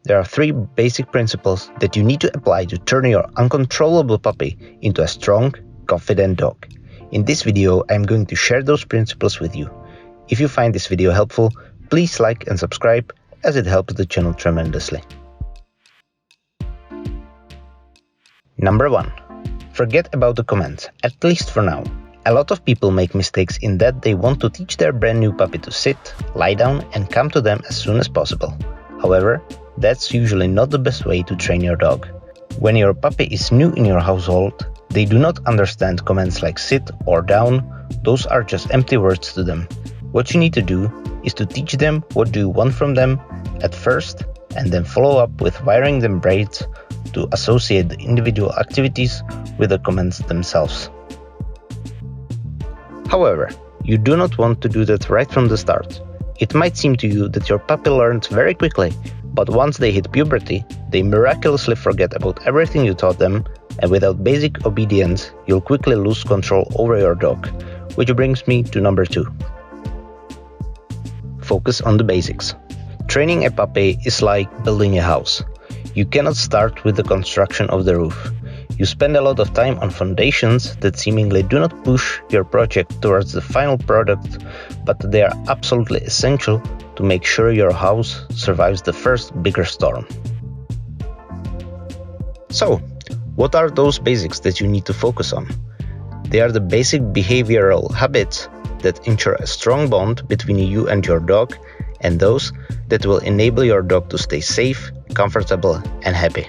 there are 3 basic principles that you need to apply to turn your uncontrollable puppy into a strong, confident dog. In this video, I'm going to share those principles with you. If you find this video helpful, please like and subscribe, as it helps the channel tremendously. Number 1. Forget about the comments, at least for now. A lot of people make mistakes in that they want to teach their brand new puppy to sit, lie down, and come to them as soon as possible. However, that's usually not the best way to train your dog. When your puppy is new in your household, they do not understand commands like sit or down. Those are just empty words to them. What you need to do is to teach them what do you want from them at first, and then follow up with wiring them brains to associate the individual activities with the commands themselves. However, you do not want to do that right from the start. It might seem to you that your puppy learns very quickly, but once they hit puberty, they miraculously forget about everything you taught them, and without basic obedience, you'll quickly lose control over your dog. Which brings me to number 2. Focus on the basics. Training a puppy is like building a house. You cannot start with the construction of the roof. You spend a lot of time on foundations that seemingly do not push your project towards the final product, but they are absolutely essential to make sure your house survives the first bigger storm. So, what are those basics that you need to focus on? They are the basic behavioral habits that ensure a strong bond between you and your dog, and those that will enable your dog to stay safe, comfortable, and happy.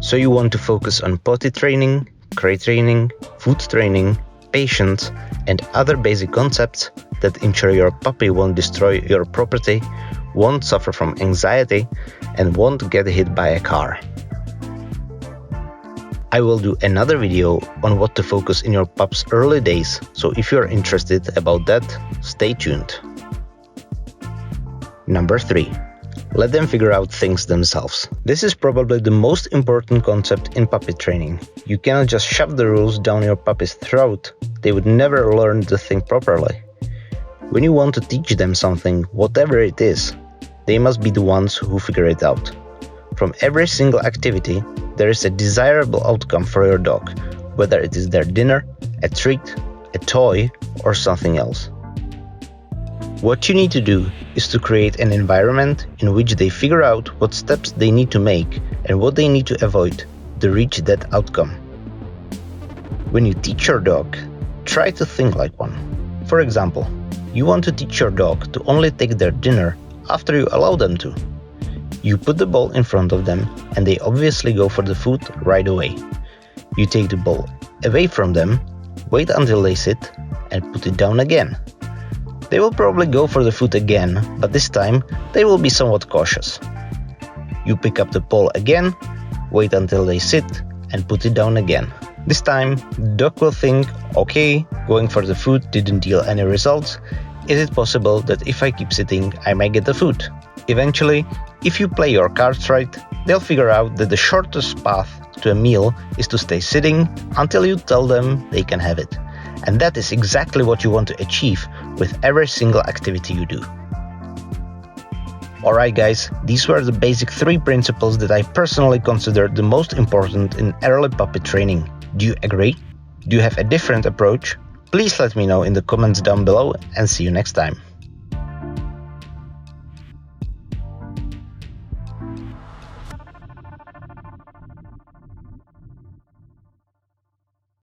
So you want to focus on potty training, crate training, food training, patience, and other basic concepts that ensure your puppy won't destroy your property, won't suffer from anxiety, and won't get hit by a car. I will do another video on what to focus in your pup's early days, so if you're interested about that, stay tuned. Number 3. Let them figure out things themselves. This is probably the most important concept in puppy training. You cannot just shove the rules down your puppy's throat. They would never learn the thing properly. When you want to teach them something, whatever it is, they must be the ones who figure it out. From every single activity, there is a desirable outcome for your dog, whether it is their dinner, a treat, a toy, or something else. What you need to do is to create an environment in which they figure out what steps they need to make and what they need to avoid to reach that outcome. When you teach your dog, try to think like one. For example, you want to teach your dog to only take their dinner after you allow them to. You put the bowl in front of them and they obviously go for the food right away. You take the bowl away from them, wait until they sit, and put it down again. They will probably go for the food again, but this time they will be somewhat cautious. You pick up the bowl again, wait until they sit, and put it down again. This time, the dog will think, okay, going for the food didn't yield any results. Is it possible that if I keep sitting, I might get the food? Eventually, if you play your cards right, they'll figure out that the shortest path to a meal is to stay sitting until you tell them they can have it. And that is exactly what you want to achieve with every single activity you do. Alright guys, these were the basic 3 principles that I personally consider the most important in early puppy training. Do you agree? Do you have a different approach? Please let me know in the comments down below, and see you next time.